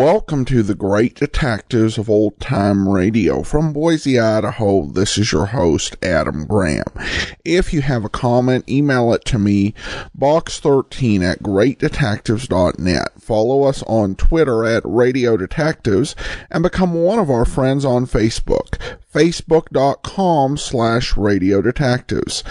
Welcome to the Great Detectives of Old Time Radio. From Boise, Idaho, this is your host, Adam Graham. If you have a comment, email it to me, box13 at greatdetectives.net. Follow us on Twitter at Radio Detectives and become one of our friends on Facebook, facebook.com/Radio Detectives.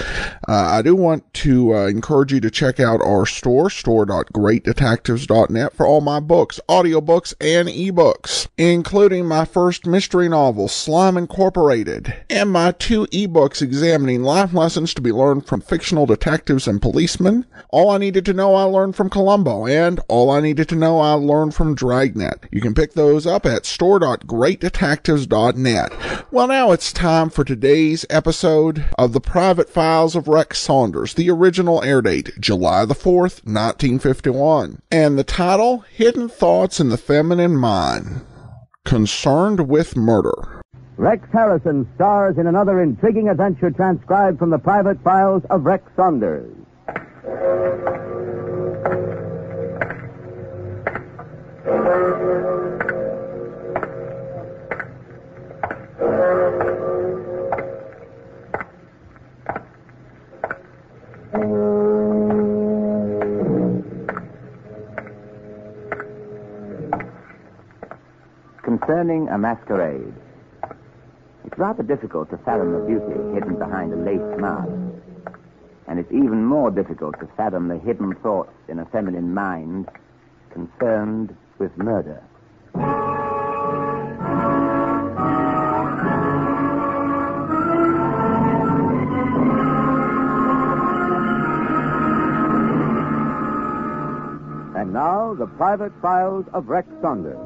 I do want to encourage you to check out our store.greatdetectives.net for all my books, audiobooks, and ebooks, including my first mystery novel, Slime Incorporated, and my 2 ebooks examining life lessons to be learned from fictional detectives and policemen, All I Needed to Know I Learned from Columbo, and All I Needed to Know I Learned from Dragnet. You can pick those up at store.greatdetectives.net. Well, now it's time for today's episode of The Private Files of Rex Saunders. The original air date, July the 4th, 1951. And the title, Hidden Thoughts in the Feminine Mind. Concerned with Murder. Rex Harrison stars in another intriguing adventure transcribed from the private files of Rex Saunders. Concerning a masquerade. It's rather difficult to fathom the beauty hidden behind a lace mask. And it's even more difficult to fathom the hidden thoughts in a feminine mind concerned with murder. And now, the private files of Rex Saunders.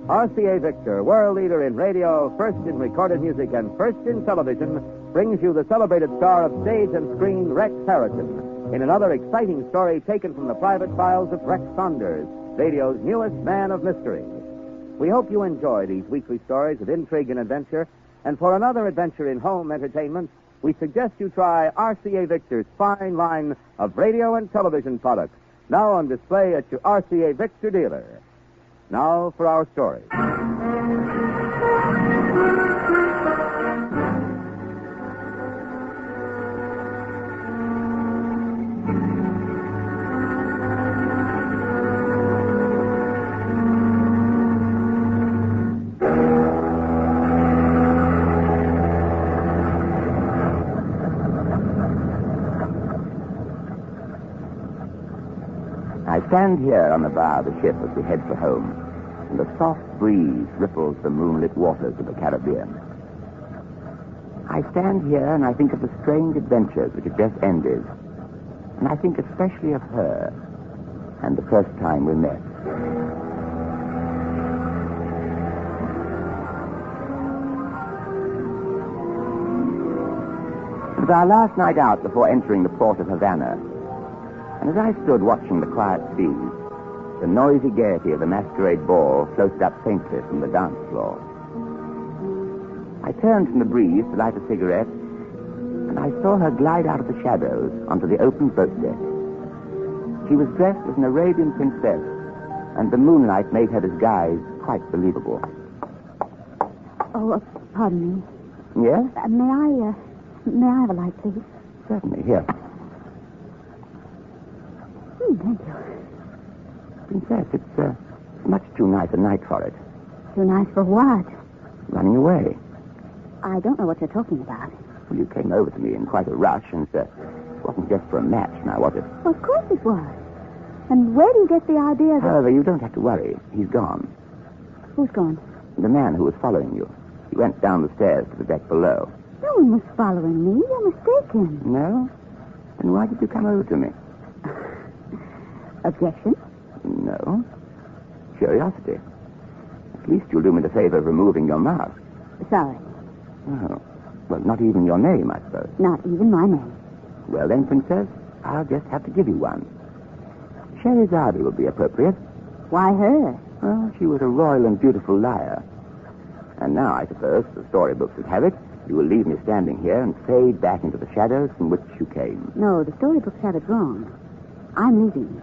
RCA Victor, world leader in radio, first in recorded music, and first in television, brings you the celebrated star of stage and screen, Rex Harrison, in another exciting story taken from the private files of Rex Saunders, radio's newest man of mystery. We hope you enjoy these weekly stories of intrigue and adventure, and for another adventure in home entertainment, we suggest you try RCA Victor's fine line of radio and television products, now on display at your RCA Victor dealer. Now for our story. I stand here on the bow of the ship as we head for home, and a soft breeze ripples the moonlit waters of the Caribbean. I stand here and I think of the strange adventures which have just ended, and I think especially of her and the first time we met. It was our last night out before entering the port of Havana, and as I stood watching the quiet seas, the noisy gaiety of the masquerade ball floated up faintly from the dance floor. I turned from the breeze to light a cigarette, and I saw her glide out of the shadows onto the open boat deck. She was dressed as an Arabian princess, and the moonlight made her disguise quite believable. Oh, pardon me. Yes? May I have a light, please? Certainly. Here. Thank you. Princess, it's much too nice a night for it. Too nice for what? Running away. I don't know what you're talking about. Well, you came over to me in quite a rush, and it wasn't just for a match, now, was it? Well, of course it was. And where do you get the idea that... However, you don't have to worry. He's gone. Who's gone? The man who was following you. He went down the stairs to the deck below. No one was following me. You're mistaken. No? Then why did you come over to me? Objection? No. Curiosity. At least you'll do me the favor of removing your mask. Sorry. Oh. Well, not even your name, I suppose. Not even my name. Well then, Princess, I'll just have to give you one. Scheherazade will be appropriate. Why her? Well, she was a royal and beautiful liar. And now, I suppose, the storybooks would have it, you will leave me standing here and fade back into the shadows from which you came. No, the storybooks have it wrong. I'm leaving.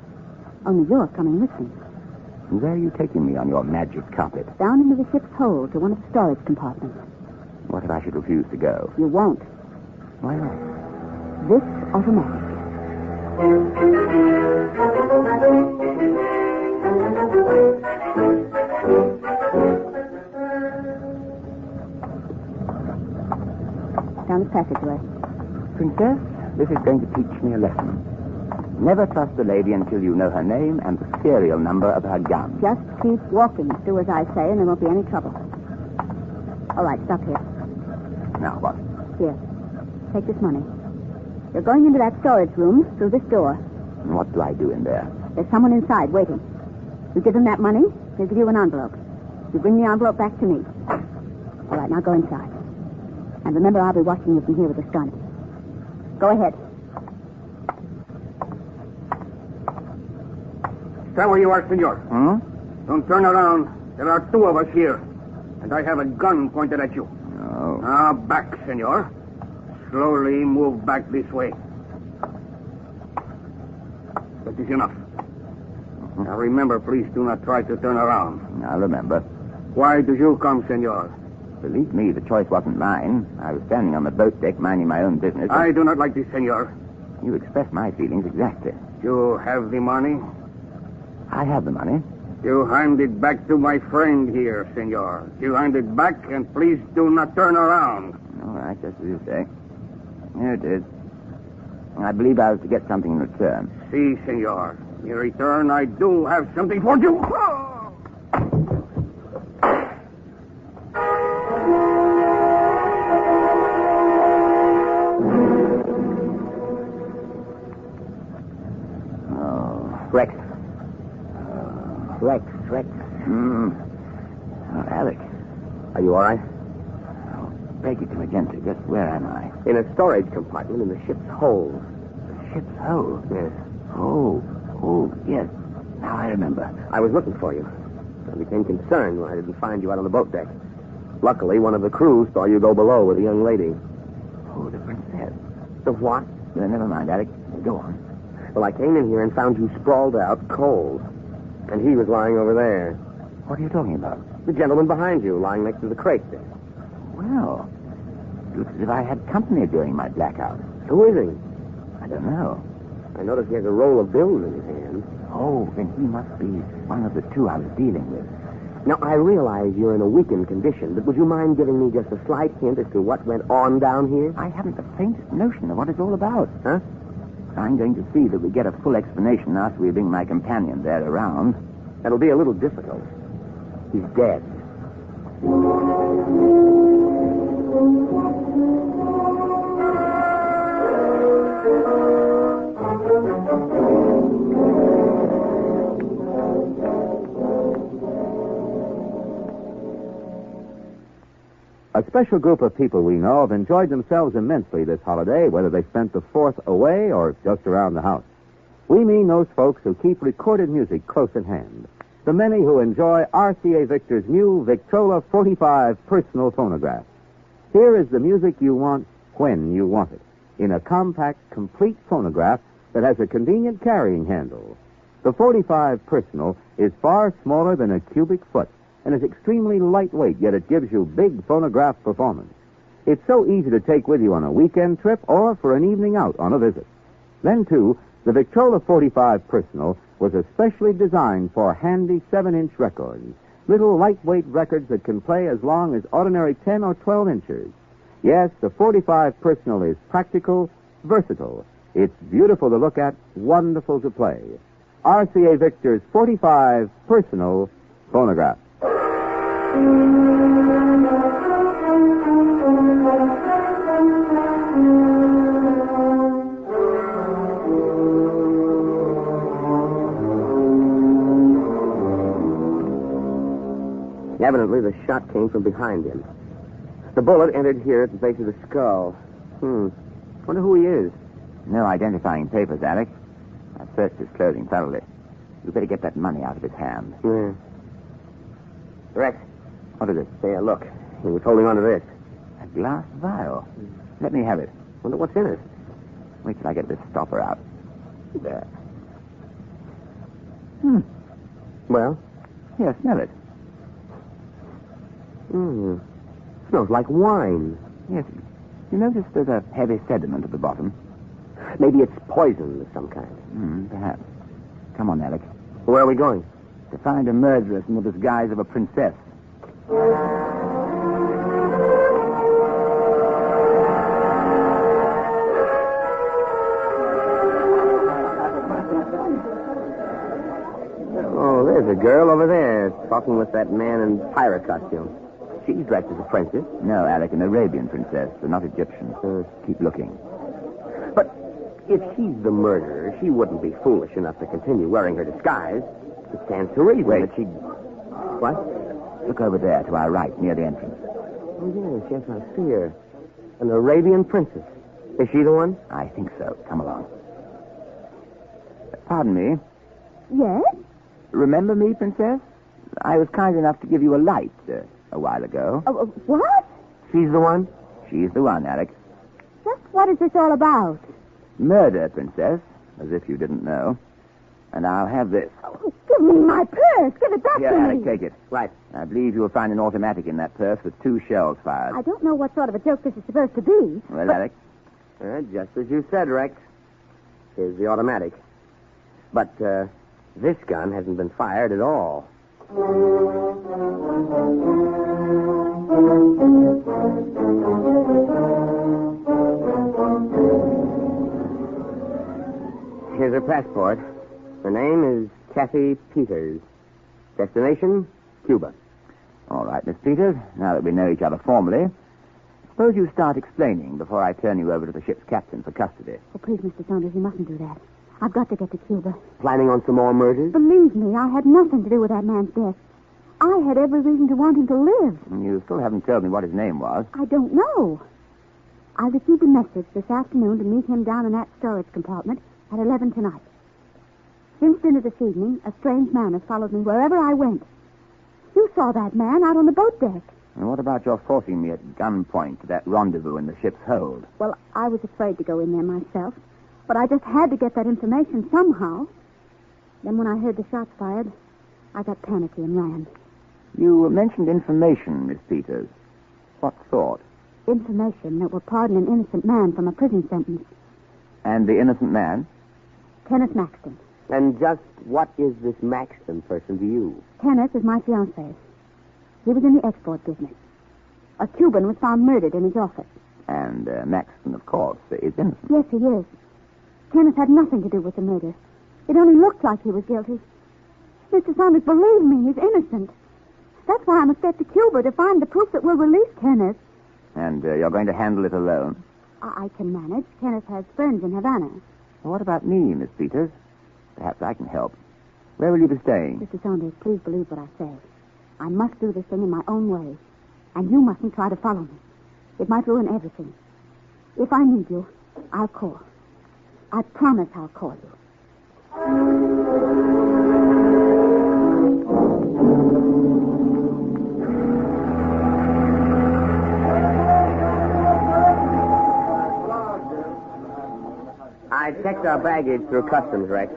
Only you're coming with me. And where are you taking me on your magic carpet? Down into the ship's hold to one of the storage compartments. What if I should refuse to go? You won't. Why not? This automatic. Down the passageway. Princess, this is going to teach me a lesson. Never trust a lady until you know her name and the serial number of her gun. Just keep walking. Do as I say, and there won't be any trouble. All right, stop here. Now, what? Here. Take this money. You're going into that storage room through this door. And what do I do in there? There's someone inside waiting. You give them that money, they'll give you an envelope. You bring the envelope back to me. All right, now go inside. And remember, I'll be watching you from here with this gun. Go ahead. Stay where you are, senor. Don't turn around. There are two of us here. And I have a gun pointed at you. Oh. Now, back, senor. Slowly move back this way. That is enough. Now, remember, please do not try to turn around. I'll remember. Why do you come, senor? Believe me, the choice wasn't mine. I was standing on the boat deck minding my own business. I do not like this, senor. You express my feelings exactly. You have the money? I have the money. You hand it back to my friend here, senor. You hand it back, and please do not turn around. All right, just as you say. Here it is. I believe I was to get something in return. Si, senor. In return, I do have something for you. Rex. Rex. Oh, Alec. Are you all right? Oh, break it to me gently. Just where am I? In a storage compartment in the ship's hold. The ship's hold? Yes. Oh, yes. Now I remember. I was looking for you. I became concerned when I didn't find you out on the boat deck. Luckily, one of the crew saw you go below with a young lady. Oh, the princess. The what? Never mind, Alec. Go on. Well, I came in here and found you sprawled out, cold. And he was lying over there. What are you talking about? The gentleman behind you, lying next to the crate there. Well, it looks as if I had company during my blackout. Who is he? I don't know. I noticed he has a roll of bills in his hand. Oh, then he must be one of the two I was dealing with. Now, I realize you're in a weakened condition, but would you mind giving me just a slight hint as to what went on down here? I haven't the faintest notion of what it's all about. Huh? I'm going to see that we get a full explanation after we bring my companion there around. That'll be a little difficult. He's dead. A special group of people we know have enjoyed themselves immensely this holiday, whether they spent the 4th away or just around the house. We mean those folks who keep recorded music close at hand. The many who enjoy RCA Victor's new Victrola 45 personal phonograph. Here is the music you want when you want it, in a compact, complete phonograph that has a convenient carrying handle. The 45 personal is far smaller than a cubic foot and is extremely lightweight, yet it gives you big phonograph performance. It's so easy to take with you on a weekend trip or for an evening out on a visit. Then, too, the Victrola 45 Personal was especially designed for handy 7-inch records, little lightweight records that can play as long as ordinary 10 or 12 inches. Yes, the 45 Personal is practical, versatile. It's beautiful to look at, wonderful to play. RCA Victor's 45 Personal phonograph. Evidently, the shot came from behind him. The bullet entered here at the base of the skull. Wonder who he is. No identifying papers, Alec. I've searched his clothing thoroughly. You better get that money out of his hand. Yeah. Rex. What is it? Here, look. He was holding on to this. A glass vial. Let me have it. Wonder what's in it. Wait till I get this stopper out. There. Well, Here, smell it. Smells like wine. Yes. You notice there's a heavy sediment at the bottom? Maybe it's poison of some kind. Perhaps. Come on, Alec. Where are we going? To find a murderess in the disguise of a princess. Oh, there's a girl over there talking with that man in pirate costume. She's dressed as a princess. No, Alec, an Arabian princess, but not Egyptian. Keep looking. But if she's the murderer, she wouldn't be foolish enough to continue wearing her disguise. It stands to reason Wait. that she'd... What? Look over there to our right, near the entrance. Oh, yes, I see her. An Arabian princess. Is she the one? I think so. Come along. Pardon me. Yes? Remember me, princess? I was kind enough to give you a light a while ago. What? She's the one? She's the one, Alec. Just what is this all about? Murder, princess, as if you didn't know. And I'll have this. Oh, give me my purse. Give it back Here, to Alec, me. take it. Right. I believe you'll find an automatic in that purse with 2 shells fired. I don't know what sort of a joke this is supposed to be. Well, but... Alec, Just as you said, Rex. Here's the automatic. But this gun hasn't been fired at all. Here's her passport. Her name is Kathy Peters. Destination, Cuba. all right, Miss Peters, now that we know each other formally, suppose you start explaining before I turn you over to the ship's captain for custody. Oh, please, Mr. Saunders, you mustn't do that. I've got to get to Cuba. Planning on some more murders? Believe me, I had nothing to do with that man's death. I had every reason to want him to live. You still haven't told me what his name was. I don't know. I received a message this afternoon to meet him down in that storage compartment at 11 tonight. Since dinner this evening, a strange man has followed me wherever I went. You saw that man out on the boat deck. And what about your forcing me at gunpoint to that rendezvous in the ship's hold? Well, I was afraid to go in there myself, but I just had to get that information somehow. Then when I heard the shots fired, I got panicky and ran. You mentioned information, Miss Peters. What sort? Information that will pardon an innocent man from a prison sentence. And the innocent man? Kenneth Maxton. And just what is this Maxton person to you? Kenneth is my fiancé. He was in the export business. A Cuban was found murdered in his office. And Maxton, of course, is innocent. Yes, he is. Kenneth had nothing to do with the murder. It only looked like he was guilty. Mr. Saunders, believe me, he's innocent. That's why I must get to Cuba to find the proof that will release Kenneth. And you're going to handle it alone? I can manage. Kenneth has friends in Havana. Well, what about me, Miss Peters? Perhaps I can help. Where will you be staying? Mr. Saunders, please believe what I say. I must do this thing in my own way. And you mustn't try to follow me. It might ruin everything. If I need you, I'll call. I promise I'll call you. I checked our baggage through customs, Rex.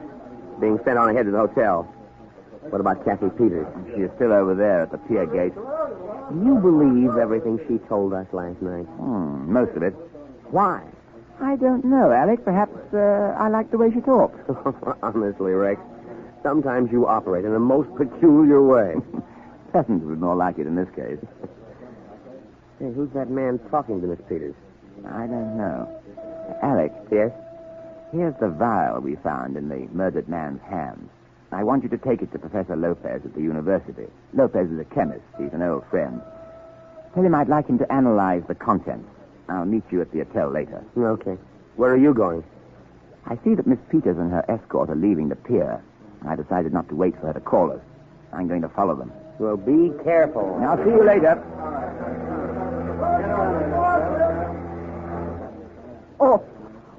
Being sent on ahead to the hotel. What about Kathy Peters? She is still over there at the pier gate. Do you believe everything she told us last night? Most of it. Why? I don't know, Alec. Perhaps I like the way she talks. Honestly, Rex, sometimes you operate in a most peculiar way. Peasants would more like it in this case. Hey, who's that man talking to Miss Peters? I don't know. Alec. Yes? Here's the vial we found in the murdered man's hands. I want you to take it to Professor Lopez at the university. Lopez is a chemist. He's an old friend. Tell him I'd like him to analyze the contents. I'll meet you at the hotel later. Okay. Where are you going? I see that Miss Peters and her escort are leaving the pier. I decided not to wait for her to call us. I'm going to follow them. Well, be careful. I'll see you later.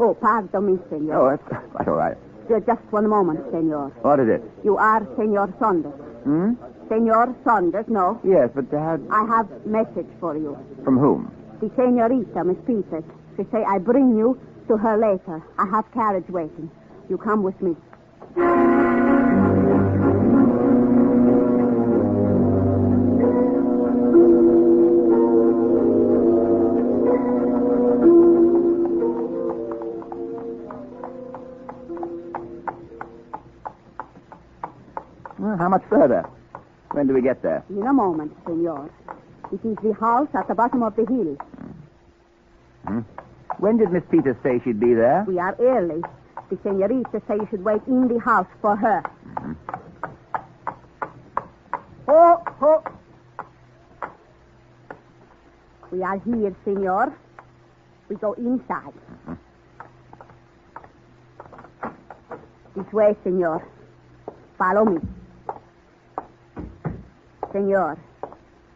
Oh, pardon me, senor. Oh, that's quite all right. Just one moment, senor. What is it? You are Senor Saunders. Senor Saunders, no. Yes, but how... I have message for you. From whom? The senorita, Miss Peters. She say I bring you to her later. I have carriage waiting. You come with me. How much further? When do we get there? In a moment, senor. It is the house at the bottom of the hill. When did Miss Peters say she'd be there? We are early. The senorita said you should wait in the house for her. Ho, ho. We are here, senor. We go inside. This way, senor. Follow me. Senor,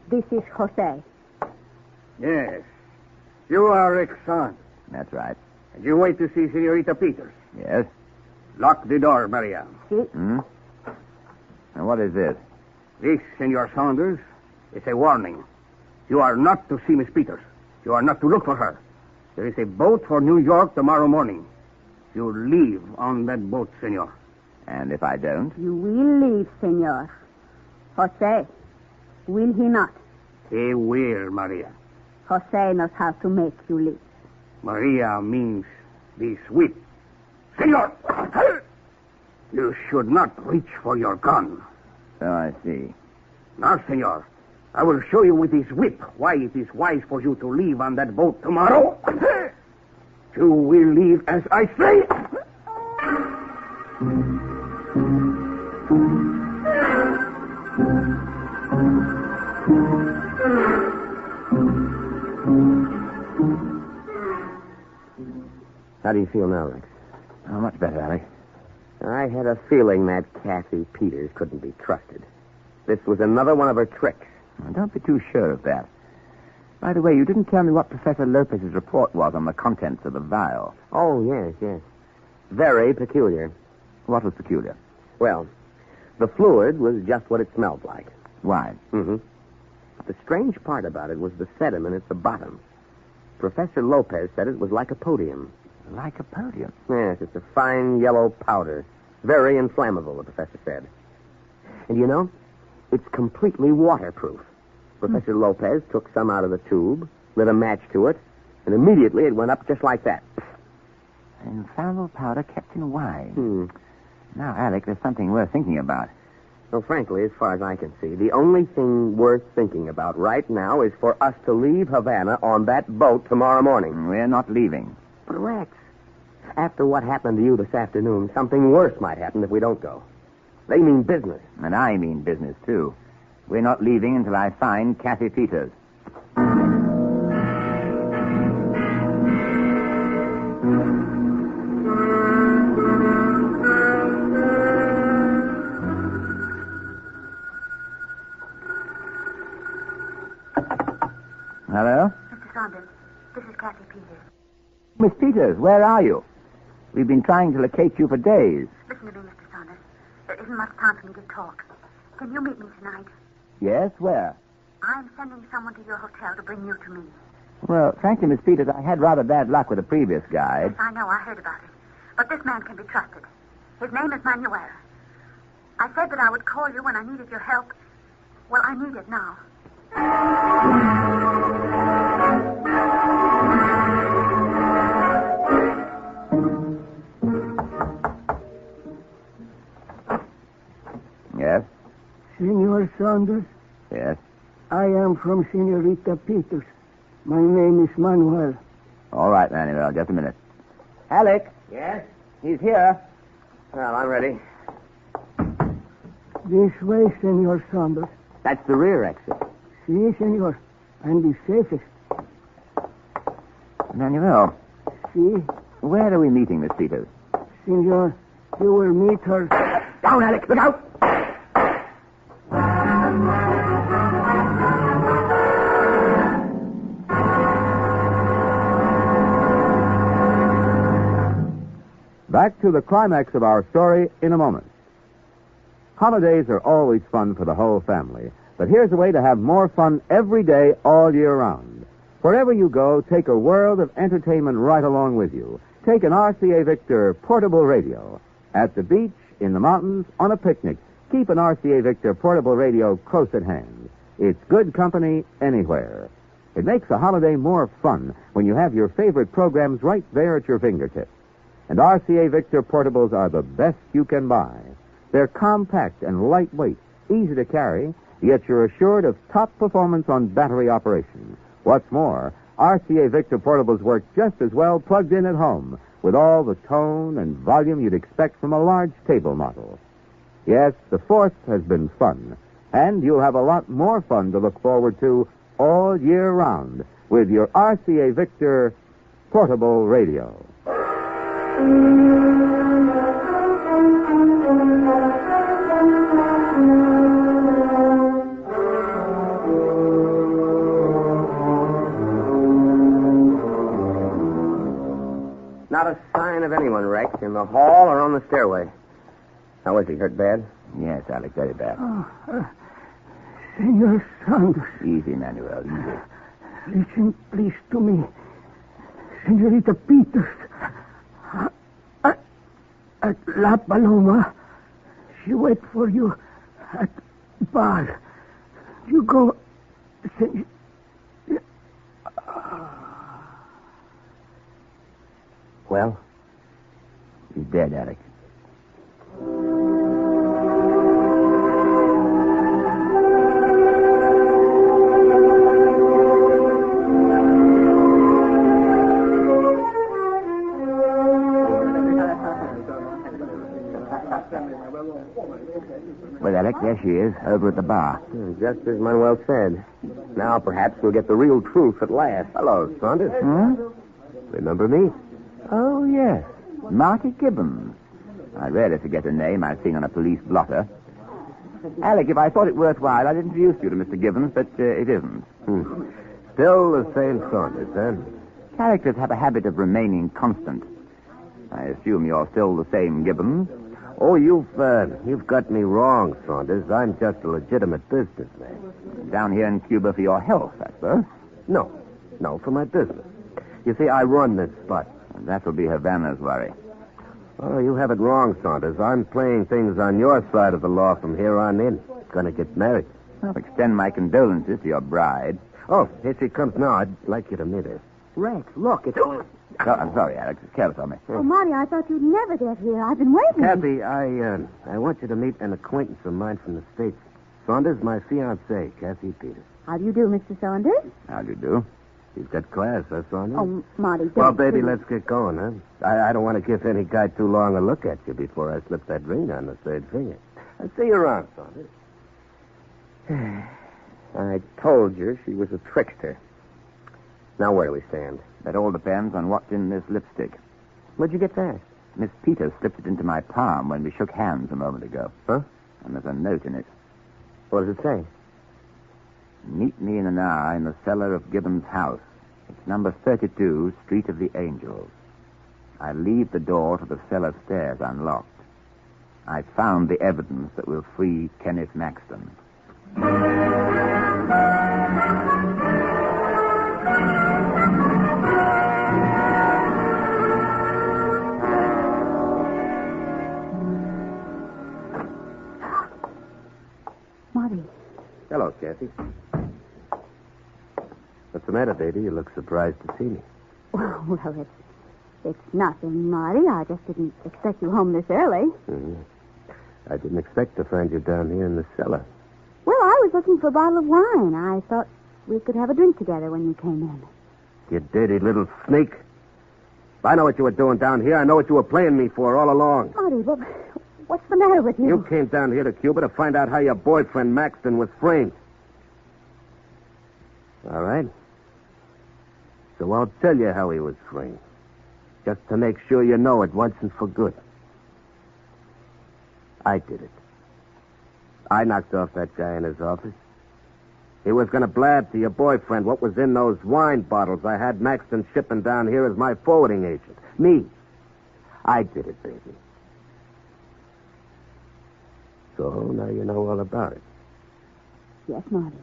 this is Jose. Yes. You are Rick's son. That's right. And you wait to see Senorita Peters. Yes. Lock the door, Maria. See? And what is this? This, Senor Saunders, is a warning. You are not to see Miss Peters. You are not to look for her. There is a boat for New York tomorrow morning. You leave on that boat, senor. And if I don't? You will leave, senor. Jose, will he not? He will, Maria. Jose knows how to make you leave. Maria means this whip. Senor! You should not reach for your gun. So I see. Now, senor, I will show you with this whip why it is wise for you to leave on that boat tomorrow. You will leave as I say. How do you feel now, Rex? Oh, much better, Alec. I had a feeling that Kathy Peters couldn't be trusted. This was another one of her tricks. Well, don't be too sure of that. By the way, you didn't tell me what Professor Lopez's report was on the contents of the vial. Oh, yes. Very peculiar. What was peculiar? Well, the fluid was just what it smelled like. Why? The strange part about it was the sediment at the bottom. Professor Lopez said it was lycopodium. Lycopodium? Yes, it's a fine yellow powder. Very inflammable, the professor said. And you know, it's completely waterproof. Professor Lopez took some out of the tube, lit a match to it, and immediately it went up just like that. An inflammable powder kept in wine. Now, Alec, there's something worth thinking about. Well, frankly, as far as I can see, the only thing worth thinking about right now is for us to leave Havana on that boat tomorrow morning. We're not leaving. But, Rex, after what happened to you this afternoon, something worse might happen if we don't go. They mean business. And I mean business, too. We're not leaving until I find Kathy Peters. Hello? Mr. Saunders, this is Kathy Peters. Miss Peters, where are you? We've been trying to locate you for days. Listen to me, Mr. Saunders. There isn't much time for me to talk. Can you meet me tonight? Yes, where? I'm sending someone to your hotel to bring you to me. Well, frankly, Miss Peters, I had rather bad luck with the previous guy. Yes, I know. I heard about it. But this man can be trusted. His name is Manuel. I said that I would call you when I needed your help. Well, I need it now. Yes? Senor Saunders, Yes. I am from Senorita Peters. My name is Manuel. All right, Manuel, just a minute. Alec? Yes? He's here. Well, I'm ready. This way, Senor Saunders. That's the rear exit. Si, senor. And the safest. Manuel, Si, where are we meeting, Miss Peters? senor, you will meet her. Down, Alec! Look out! Back to the climax of our story in a moment. Holidays are always fun for the whole family, but here's a way to have more fun every day, all year round. Wherever you go, take a world of entertainment right along with you. Take an RCA Victor portable radio. At the beach, in the mountains, on a picnic, keep an RCA Victor portable radio close at hand. It's good company anywhere. It makes a holiday more fun when you have your favorite programs right there at your fingertips. And RCA Victor portables are the best you can buy. They're compact and lightweight, easy to carry, yet you're assured of top performance on battery operation. What's more, RCA Victor portables work just as well plugged in at home, with all the tone and volume you'd expect from a large table model. Yes, the 4th has been fun, and you'll have a lot more fun to look forward to all year round with your RCA Victor portable radio. Not a sign of anyone, Rex, in the hall or on the stairway. How is he? Hurt bad? Yes, Alec, very bad. Senor Saunders, Easy, Manuel, easy. listen please to me. Senorita Peters, at La Paloma, she wait for you at bar. You go... Well? He's dead, Alec. Well, Alec, there she is, over at the bar. Just as Manuel said. Now perhaps we'll get the real truth at last. Hello, Saunders. Remember me? Oh, yes. Marty Gibbons. I rarely forget a name I've seen on a police blotter. Alec, if I thought it worthwhile, I'd introduce you to Mr. Gibbons, but it isn't. Still the same Saunders, huh? Characters have a habit of remaining constant. I assume you're still the same Gibbons. Oh, you've got me wrong, Saunders. I'm just a legitimate businessman. Down here in Cuba for your health, I suppose. No, for my business. You see, I run this spot. And that will be Havana's worry. Oh, you have it wrong, Saunders. I'm playing things on your side of the law from here on in. Gonna get married. I'll extend my condolences to your bride. Oh, here she comes now. I'd like you to meet her. Rex, look, it's... Oh, I'm sorry, Alex. It's careless of me. Oh, Marty, I thought you'd never get here. I've been waiting. Kathy, I want you to meet an acquaintance of mine from the States. Saunders, my fiancée, Kathy Peters. How do you do, Mr. Saunders? How do you do? You've got class, huh, Saunders? Oh, Marty, don't... Well, baby, let's get going, huh? I don't want to give any guy too long a look at you before I slip that ring on the third finger. I'll see you around, Saunders. I told you she was a trickster. Now, where do we stand? That all depends on what's in this lipstick. Where'd you get that? Miss Peters slipped it into my palm when we shook hands a moment ago. Huh? And there's a note in it. What does it say? Meet me in an hour in the cellar of Gibbons' house. It's number 32, Street of the Angels. I leave the door to the cellar stairs unlocked. I found the evidence that will free Kenneth Maxton. Marty. Hello, Kathy. What's the matter, baby? You look surprised to see me. Well, it's nothing, Marty. I just didn't expect you home this early. I didn't expect to find you down here in the cellar. Well, I was looking for a bottle of wine. I thought we could have a drink together when you came in. You dirty little sneak. I know what you were doing down here. I know what you were playing me for all along. Marty, what's the matter with you? You came down here to Cuba to find out how your boyfriend, Maxton, was framed. All right. So I'll tell you how he was framed. Just to make sure you know it once and for good. I did it. I knocked off that guy in his office. He was going to blab to your boyfriend what was in those wine bottles I had Maxton shipping down here as my forwarding agent. Me. I did it, baby. So now you know all about it. Yes, Marty.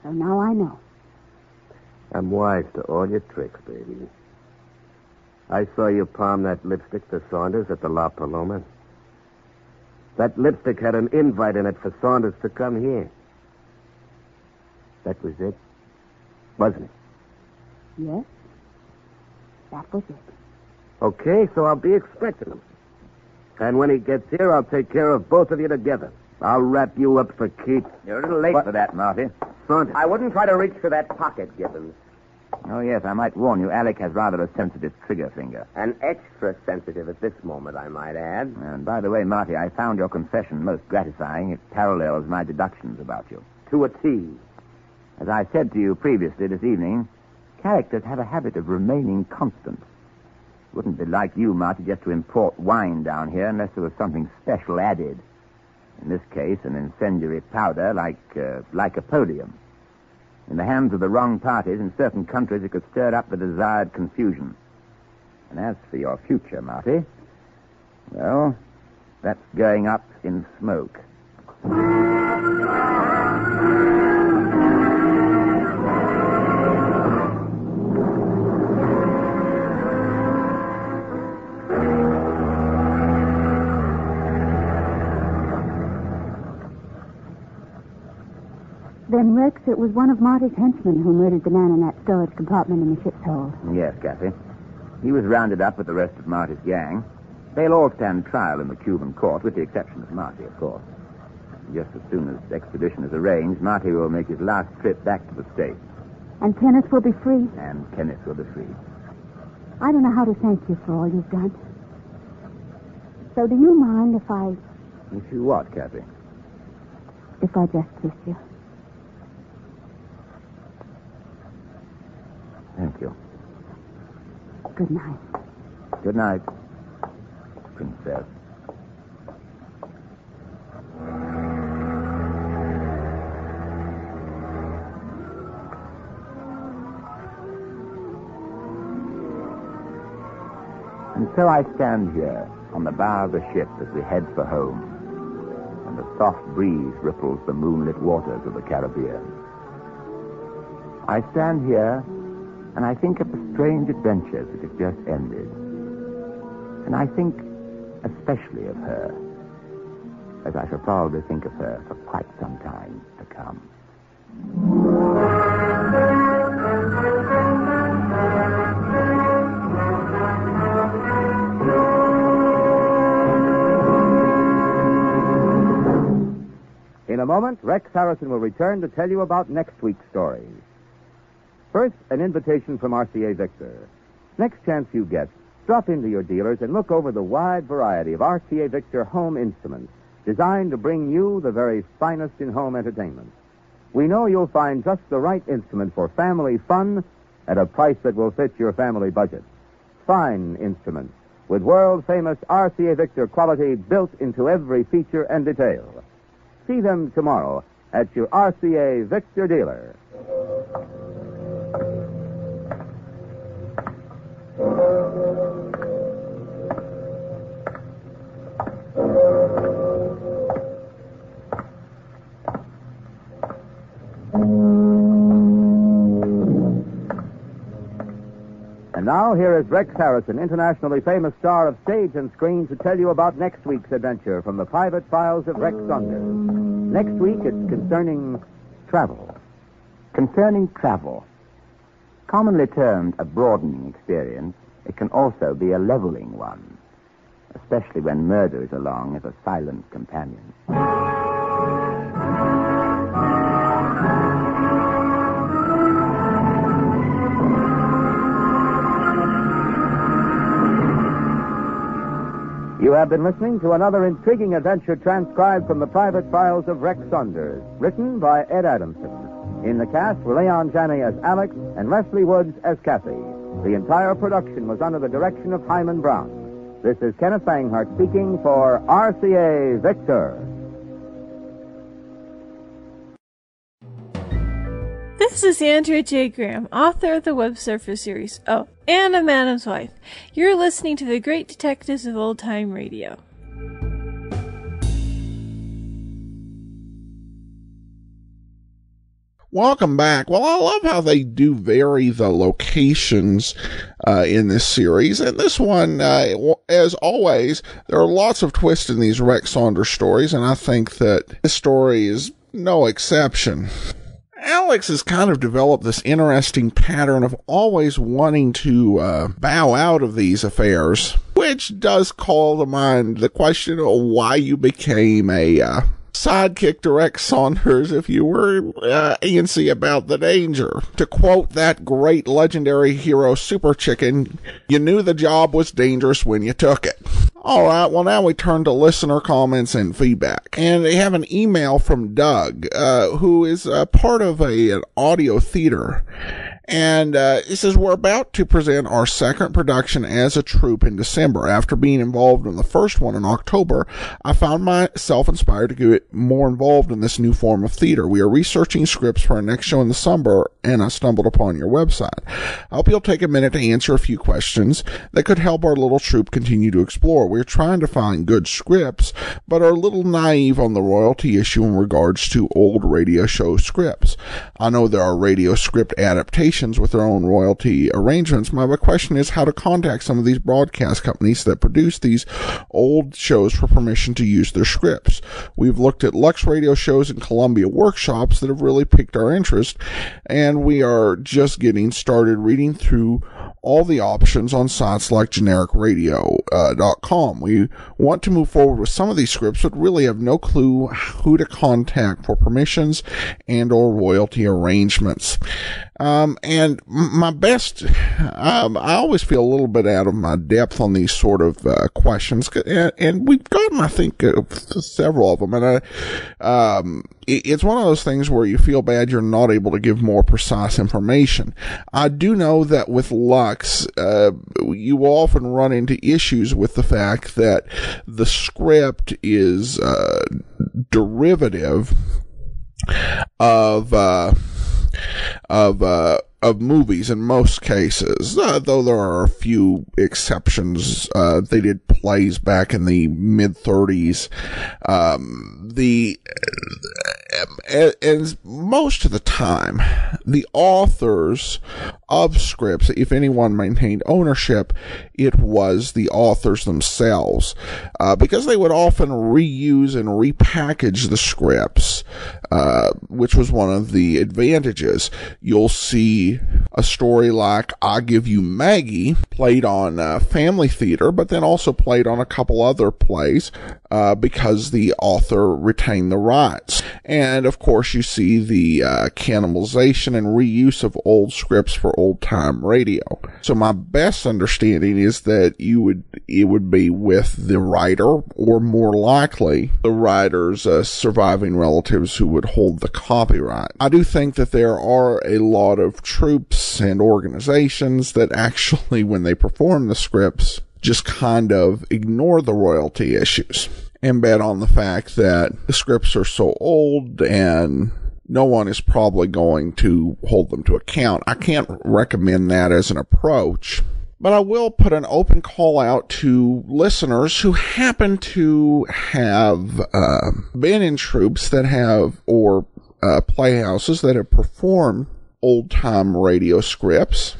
So now I know. I'm wise to all your tricks, baby. I saw you palm that lipstick to Saunders at the La Paloma. That lipstick had an invite in it for Saunders to come here. That was it, wasn't it? Yes. That was it. Okay, so I'll be expecting him. And when he gets here, I'll take care of both of you together. I'll wrap you up for keeps. You're a little late for that, Marty. Front. I wouldn't try to reach for that pocket, Gibbons. Oh, yes, I might warn you, Alec has rather a sensitive trigger finger. And extra sensitive at this moment, I might add. And by the way, Marty, I found your confession most gratifying. It parallels my deductions about you. To a T. As I said to you previously this evening, characters have a habit of remaining constant. It wouldn't be like you, Marty, just to import wine down here unless there was something special added. In this case, an incendiary powder like lycopodium. In the hands of the wrong parties in certain countries, it could stir up the desired confusion. And as for your future, Marty, well, that's going up in smoke. Then, Rex, it was one of Marty's henchmen who murdered the man in that storage compartment in the ship's hold. Yes, Kathy. He was rounded up with the rest of Marty's gang. They'll all stand trial in the Cuban court, with the exception of Marty, of course. Just as soon as extradition is arranged, Marty will make his last trip back to the States. And Kenneth will be free? And Kenneth will be free. I don't know how to thank you for all you've done. So do you mind if I... If you what, Kathy? If I just kiss you? Thank you. Good night. Good night, Princess. And so I stand here on the bow of the ship as we head for home, and the soft breeze ripples the moonlit waters of the Caribbean. I stand here and I think of the strange adventures that have just ended. And I think especially of her, as I shall probably think of her for quite some time to come. In a moment, Rex Harrison will return to tell you about next week's story. First, an invitation from RCA Victor. Next chance you get, drop into your dealers and look over the wide variety of RCA Victor home instruments designed to bring you the very finest in home entertainment. We know you'll find just the right instrument for family fun at a price that will fit your family budget. Fine instruments with world-famous RCA Victor quality built into every feature and detail. See them tomorrow at your RCA Victor dealer. And now, here is Rex Harrison, internationally famous star of stage and screen, to tell you about next week's adventure from the Private Files of Rex Saunders. Next week, it's concerning travel. Concerning travel, commonly termed a broadening experience, it can also be a leveling one, especially when murder is along as a silent companion. You have been listening to another intriguing adventure transcribed from the Private Files of Rex Saunders, written by Ed Adamson. In the cast were Leon Janney as Alex and Leslie Woods as Kathy. The entire production was under the direction of Hyman Brown. This is Kenneth Banghart speaking for RCA Victor. This is Andrea J. Graham, author of the Web Surfer series. Oh, and a Madam's Wife. You're listening to The Great Detectives of Old Time Radio. Welcome back. Well, I love how they do vary the locations in this series. And this one, as always, there are lots of twists in these Rex Saunders stories, and I think that this story is no exception. Alex has kind of developed this interesting pattern of always wanting to bow out of these affairs, which does call to mind the question of why you became a sidekick to Rex Saunders if you were antsy about the danger. To quote that great legendary hero Super Chicken, you knew the job was dangerous when you took it. All right, well, now we turn to listener comments and feedback. And they have an email from Doug, who is part of an audio theater. And he says, we're about to present our second production as a troupe in December. After being involved in the first one in October, I found myself inspired to get more involved in this new form of theater. We are researching scripts for our next show in the summer, and I stumbled upon your website. I hope you'll take a minute to answer a few questions that could help our little troupe continue to explore. We're trying to find good scripts, but are a little naive on the royalty issue in regards to old radio show scripts. I know there are radio script adaptations with their own royalty arrangements. My question is how to contact some of these broadcast companies that produce these old shows for permission to use their scripts. We've looked at Lux radio shows and Columbia workshops that have really piqued our interest, and we are just getting started reading through all the options on sites like genericradio.com. We want to move forward with some of these scripts, but really have no clue who to contact for permissions and or royalty arrangements. And my best, I always feel a little bit out of my depth on these sort of questions, and we've gotten, I think, several of them, and it's one of those things where you feel bad you're not able to give more precise information. I do know that with Lux, you will often run into issues with the fact that the script is derivative of movies in most cases, though there are a few exceptions. They did plays back in the mid-30s. And most of the time, the authors of scripts, if anyone maintained ownership, it was the authors themselves, because they would often reuse and repackage the scripts, which was one of the advantages. You'll see a story like I Give You Maggie played on Family Theater, but then also played on a couple other plays, because the author retained the rights. And of course you see the cannibalization and reuse of old scripts for old time radio. So my best understanding is that it would be with the writer, or more likely the writer's surviving relatives who would hold the copyright. I do think that there are a lot of troops and organizations that actually, when they perform the scripts, just kind of ignore the royalty issues and bet on the fact that the scripts are so old and no one is probably going to hold them to account. I can't recommend that as an approach, but I will put an open call out to listeners who happen to have been in troupes that have, or playhouses that have performed old-time radio scripts.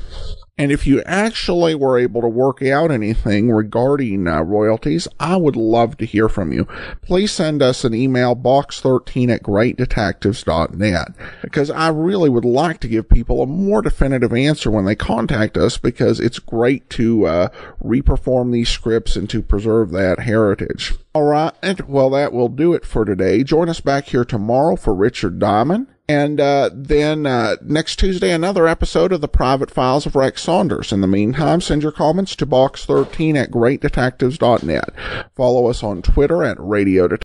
And if you actually were able to work out anything regarding royalties, I would love to hear from you. Please send us an email, box13@greatdetectives.net, because I really would like to give people a more definitive answer when they contact us, because it's great to reperform these scripts and to preserve that heritage. All right, well, that will do it for today. Join us back here tomorrow for Richard Diamond. And then next Tuesday, another episode of The Private Files of Rex Saunders. In the meantime, send your comments to box13@greatdetectives.net. Follow us on Twitter @RadioDetectives.